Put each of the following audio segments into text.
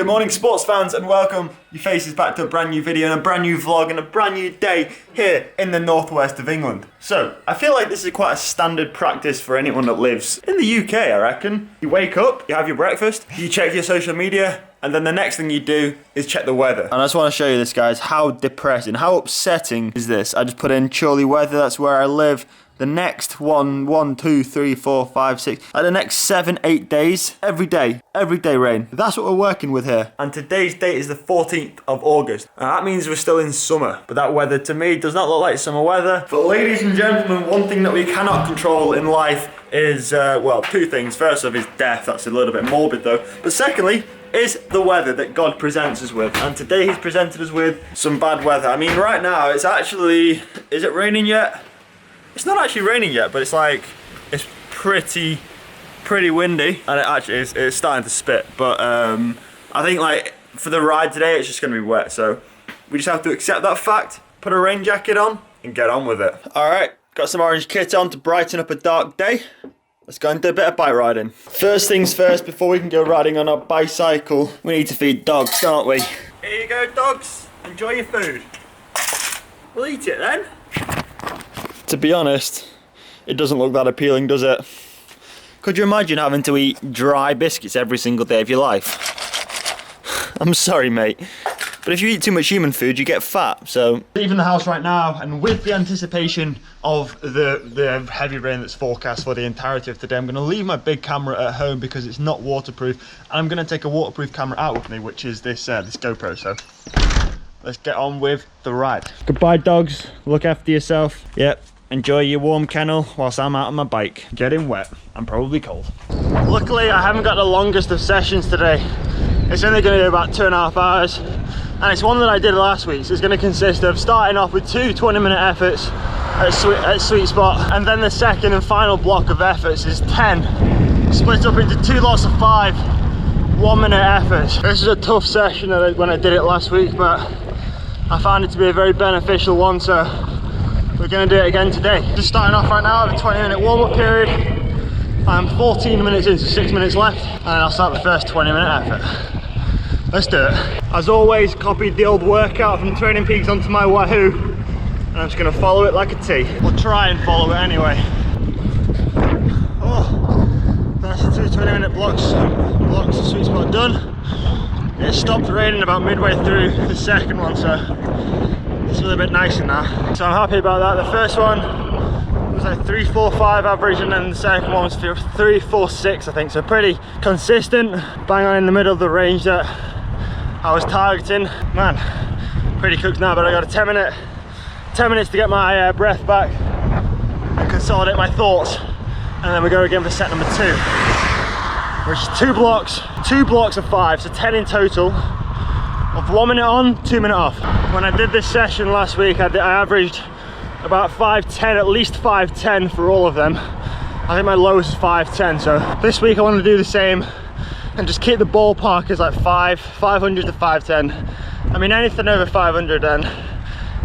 Good morning, sports fans, and welcome your faces back to a brand new video and a brand new vlog and a brand new day here in the northwest of England. So, I feel like this is quite a standard practice for anyone that lives in the UK, I reckon. You wake up, you have your breakfast, you check your social media, and then the next thing you do is check the weather. And I just want to show you this, guys, how depressing, how upsetting is this? I just put in chilly weather, that's where I live. The next one, 2, 3, 4, 5, 6, like the next 7, 8 days, every day rain. That's what we're working with here. And today's date is the 14th of August. And that means we're still in summer. But that weather to me does not look like summer weather. But ladies and gentlemen, one thing that we cannot control in life is, well, two things. First off is death, that's a little bit morbid though. But secondly, is the weather that God presents us with. And today he's presented us with some bad weather. I mean, right now it's actually, is it raining yet? It's not actually raining yet, but it's like, it's pretty windy, and it actually is, it's starting to spit. But I think like for the ride today, it's just gonna be wet. So we just have to accept that fact, put a rain jacket on, and get on with it. All right, got some orange kit on to brighten up a dark day. Let's go and do a bit of bike riding. First things first, before we can go riding on our bicycle, we need to feed dogs, don't we? Here you go, dogs. Enjoy your food. We'll eat it then. To be honest, it doesn't look that appealing, does it? Could you imagine having to eat dry biscuits every single day of your life? I'm sorry, mate. But if you eat too much human food, you get fat, so... Leaving the house right now, and with the anticipation of the heavy rain that's forecast for the entirety of today, I'm going to leave my big camera at home because it's not waterproof, and I'm going to take a waterproof camera out with me, which is this GoPro, so... Let's get on with the ride. Goodbye, dogs. Look after yourself. Yep. Enjoy your warm kennel whilst I'm out on my bike. Getting wet and probably cold. Luckily, I haven't got the longest of sessions today. It's only going to be about 2.5 hours. And it's one that I did last week. So it's going to consist of starting off with 2 20-minute efforts at sweet spot. And then the second and final block of efforts is 10. Split up into 2 lots of 5 1-minute efforts. This is a tough session when I did it last week, but I found it to be a very beneficial one. So we're going to do it again today. Just starting off right now with a 20-minute warm-up period. I'm 14 minutes into 6 minutes left, and I'll start the first 20-minute effort. Let's do it. As always, copied the old workout from Training Peaks onto my Wahoo, and I'm just going to follow it like a T. We'll try and follow it anyway. Oh, that's the 2 20-minute blocks of sweet spot done. It stopped raining about midway through the second one, so it's a little bit nicer now. So I'm happy about that. The first one was like 3-4-5 average, and then the second one was 3-4-6, I think. So pretty consistent, bang on in the middle of the range that I was targeting. Man, pretty cooked now, but I got a 10 minutes to get my breath back and consolidate my thoughts. And then we go again for set number 2, which is 2 blocks of 5, so 10 in total. Of 1 minute on, 2 minute off. When I did this session last week, I averaged about 5:10, at least 5:10 for all of them. I think my lowest is 5:10, so this week I want to do the same and just keep the ballpark as like 500 to 510. I mean, anything over 500, then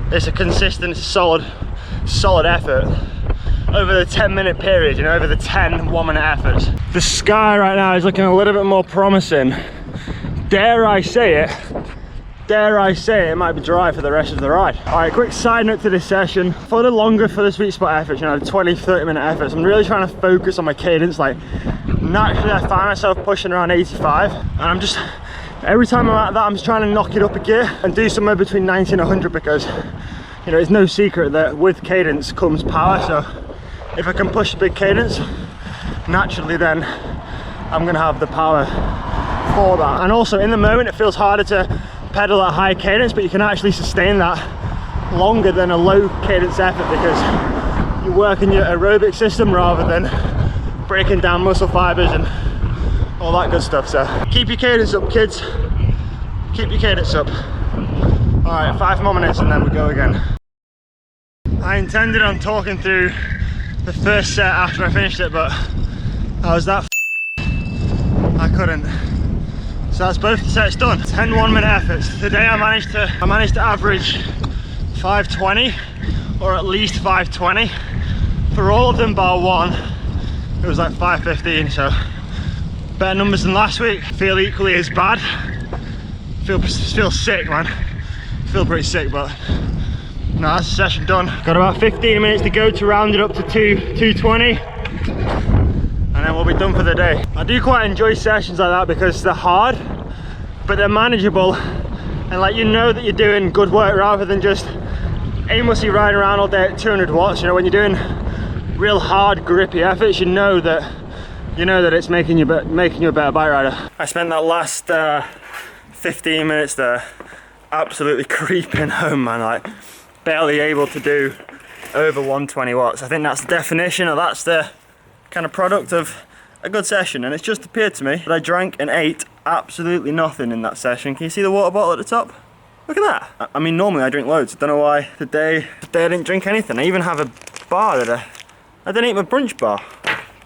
it's a consistent, solid effort over the 10-minute period, you know, over the 10 1-minute efforts. The sky right now is looking a little bit more promising. Dare I say it might be dry for the rest of the ride. All right, quick side note to this session. For the longer, for the sweet spot efforts, you know, 20-30-minute efforts, I'm really trying to focus on my cadence. Like, naturally I find myself pushing around 85, and I'm just, every time I'm at that, I'm just trying to knock it up a gear and do somewhere between 90 and 100, because, you know, it's no secret that with cadence comes power. So if I can push a big cadence, naturally then I'm gonna have the power for that. And also in the moment, it feels harder to pedal at high cadence, but you can actually sustain that longer than a low cadence effort because you're working your aerobic system rather than breaking down muscle fibers and all that good stuff. So keep your cadence up, kids. Keep your cadence up. All right, 5 more minutes and then we go again. I intended on talking through the first set after I finished it, but I was that I couldn't. So that's both the sets done. 10 1-minute efforts. Today I managed to average 520, or at least 520. For all of them bar one, it was like 515, so better numbers than last week. Feel equally as bad. Feel sick, man. Feel pretty sick, but no, that's the session done. Got about 15 minutes to go to round it up to 220, and then we'll be done for the day. I do quite enjoy sessions like that because they're hard, but they're manageable, and like, you know that you're doing good work rather than just aimlessly riding around all day at 200 watts. You know, when you're doing real hard, grippy efforts, you know that it's making you a better bike rider. I spent that last 15 minutes there absolutely creeping home, man, like barely able to do over 120 watts. I think that's the definition, or that's the kind of product of a good session, and it's just appeared to me that I drank and ate absolutely nothing in that session. Can you see the water bottle at the top? Look at that. I mean, normally I drink loads. I don't know why today I didn't drink anything. I even have a bar that I didn't eat my brunch bar.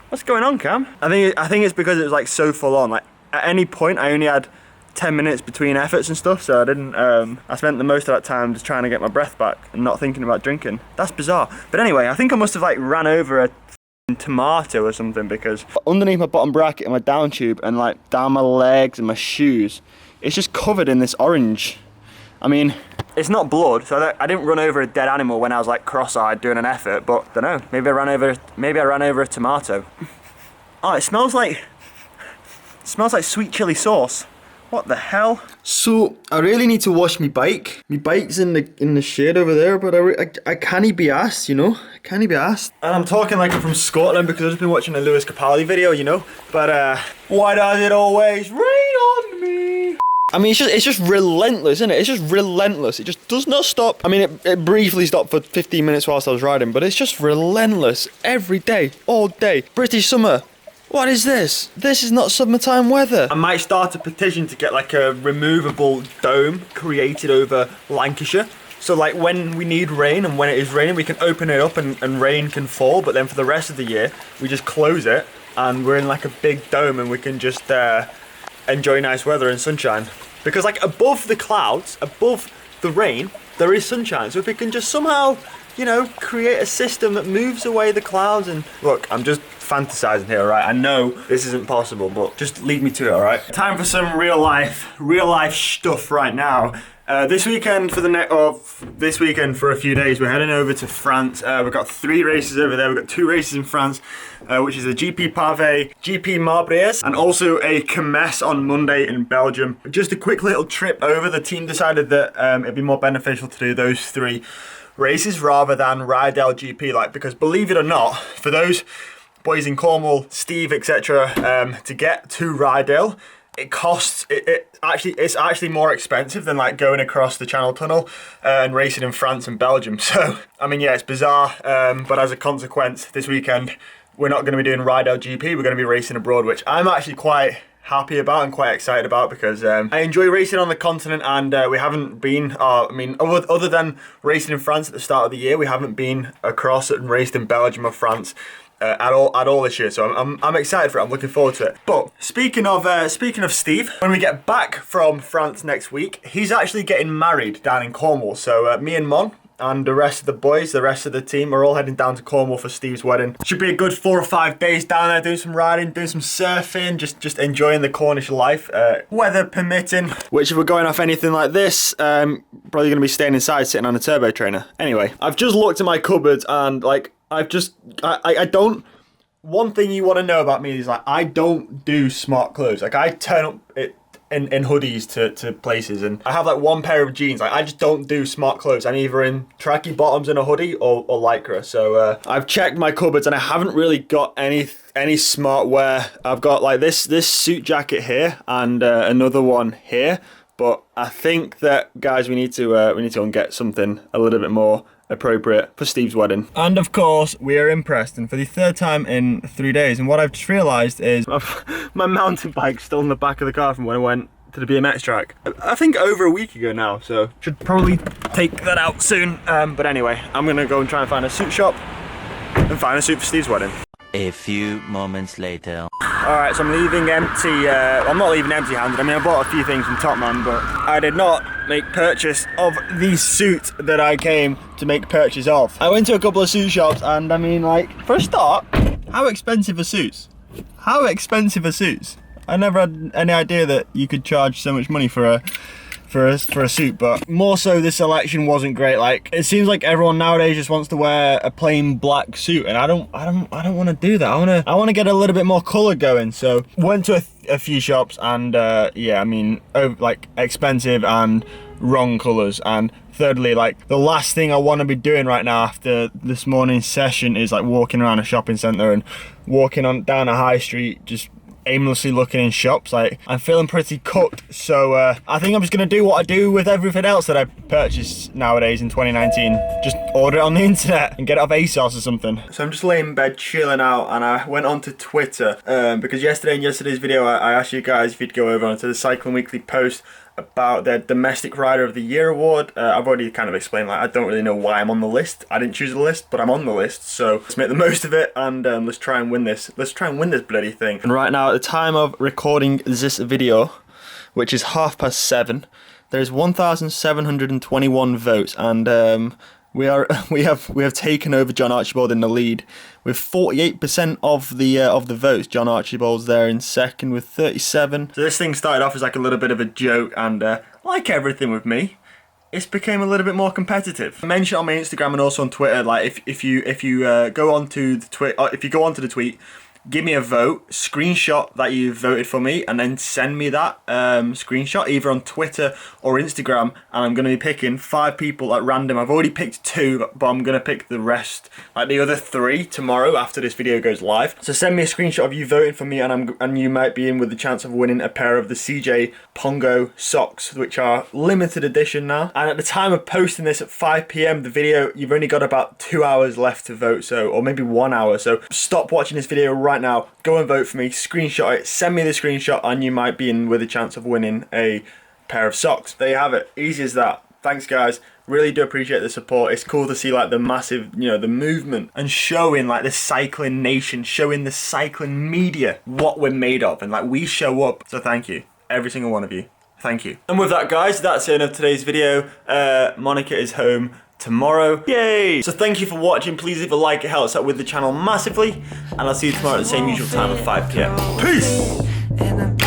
What's going on, Cam? I think it's because it was like so full on. Like at any point I only had 10 minutes between efforts and stuff, so I didn't, I spent the most of that time just trying to get my breath back and not thinking about drinking. That's bizarre. But anyway, I think I must have like ran over a tomato or something, because underneath my bottom bracket and my down tube and like down my legs and my shoes, it's just covered in this orange. I mean, it's not blood, so I didn't run over a dead animal when I was like cross-eyed doing an effort, but I don't know, maybe I ran over a tomato. Oh, it smells like sweet chili sauce. What the hell? So I really need to wash my bike. My bike's in the shade over there, but I can't be asked, you know. I can't be asked. And I'm talking like I'm from Scotland because I've just been watching a Lewis Capaldi video, you know. But why does it always rain on me? I mean, it's just relentless, isn't it? It's just relentless. It just does not stop. I mean, it briefly stopped for 15 minutes whilst I was riding, but it's just relentless every day, all day. British summer. What is this? This is not summertime weather. I might start a petition to get like a removable dome created over Lancashire. So like when we need rain and when it is raining, we can open it up and rain can fall. But then for the rest of the year, we just close it and we're in like a big dome and we can just enjoy nice weather and sunshine. Because like above the clouds, above the rain, there is sunshine. So if we can just somehow, you know, create a system that moves away the clouds and... Look, I'm just fantasizing here, right? I know this isn't possible, but just lead me to it, all right? Time for some real life stuff right now. This weekend for a few days, we're heading over to France. We've got 3 races over there. We've got 2 races in France, which is the GP Pavé, GP Marbriers, and also a Kermesse on Monday in Belgium. Just a quick little trip over. The team decided that it'd be more beneficial to do those 3 races rather than Rydell GP, like, because believe it or not, for those boys in Cornwall, Steve, etc., to get to Rydell, it costs, it's actually more expensive than like going across the Channel Tunnel and racing in France and Belgium. So, I mean, yeah, it's bizarre, but as a consequence, this weekend, we're not going to be doing Rydell GP, we're going to be racing abroad, which I'm actually quite happy about and quite excited about, because I enjoy racing on the continent, and we haven't been, I mean, other than racing in France at the start of the year, we haven't been across and raced in Belgium or France at all this year, so I'm excited for it. I'm looking forward to it. But speaking of Steve, when we get back from France next week, he's actually getting married down in Cornwall. So me and Mon and the rest of the boys, the rest of the team, are all heading down to Cornwall for Steve's wedding. Should be a good 4 or 5 days down there, doing some riding, doing some surfing, just enjoying the Cornish life, weather permitting. Which, if we're going off anything like this, probably going to be staying inside, sitting on a turbo trainer. Anyway, I've just looked at my cupboards and like, I don't, one thing you want to know about me is like, I don't do smart clothes. Like, I turn up in hoodies to places, and I have like 1 pair of jeans. Like, I just don't do smart clothes. I'm either in tracky bottoms and a hoodie or lycra. So I've checked my cupboards and I haven't really got any smart wear. I've got like this suit jacket here and another one here. But I think that, guys, we need to go and get something a little bit more appropriate for Steve's wedding. And of course, we are in Preston for the 3rd time in 3 days. And what I've just realised is my mountain bike's still in the back of the car from when I went to the BMX track. I think over a week ago now, so should probably take that out soon. But anyway, I'm gonna go and try and find a suit shop and find a suit for Steve's wedding. A few moments later. Alright, so I'm leaving empty, I'm not leaving empty-handed. I mean, I bought a few things from Topman, but I did not make purchase of the suit that I came to make purchase of. I went to a couple of suit shops, and I mean, like, for a start, how expensive are suits? How expensive are suits? I never had any idea that you could charge so much money for for a suit, but more so this selection wasn't great. Like, it seems like everyone nowadays just wants to wear a plain black suit, and I don't want to do that. I want to get a little bit more color going. So went to a few shops, and yeah, I mean, like expensive and wrong colors. And thirdly, like, the last thing I want to be doing right now after this morning's session is like walking around a shopping center and walking on down a high street just aimlessly looking in shops. Like, I'm feeling pretty cooked, so I think I'm just gonna do what I do with everything else that I purchase nowadays in 2019. Just order it on the internet and get it off ASOS or something. So I'm just laying in bed chilling out, and I went onto Twitter because in yesterday's video I asked you guys if you'd go over onto the Cycling Weekly post about their Domestic Rider of the Year award. I've already kind of explained, like, I don't really know why I'm on the list. I didn't choose the list, but I'm on the list, so let's make the most of it, and let's try and win this. Let's try and win this bloody thing. And right now, at the time of recording this video, which is 7:30, there's 1,721 votes, and we have taken over John Archibald in the lead with 48% of the votes. John Archibald's there in second with 37. So this thing started off as like a little bit of a joke, and like everything with me, it's became a little bit more competitive. I mentioned on my Instagram and also on Twitter, like if you go onto the tweet, give me a vote, screenshot that you voted for me, and then send me that screenshot either on Twitter or Instagram, and I'm going to be picking 5 people at random. I've already picked 2, but I'm going to pick the rest, like the other 3, tomorrow after this video goes live. So send me a screenshot of you voting for me, and you might be in with the chance of winning a pair of the CJ Pongo socks, which are limited edition now. And at the time of posting this at 5 PM, the video, you've only got about 2 hours left to vote, so, or maybe 1 hour. So stop watching this video right now, go and vote for me, screenshot it, send me the screenshot, and you might be in with a chance of winning a pair of socks. There you have it, easy as that. Thanks guys, really do appreciate the support. It's cool to see like the massive, you know, the movement, and showing like the cycling nation, showing the cycling media what we're made of, and like we show up. So thank you, every single one of you, thank you. And with that guys, that's the end of today's video. Monica is home tomorrow. Yay! So thank you for watching. Please leave a like, it helps out with the channel massively, and I'll see you tomorrow at the same usual time at 5 PM. Peace!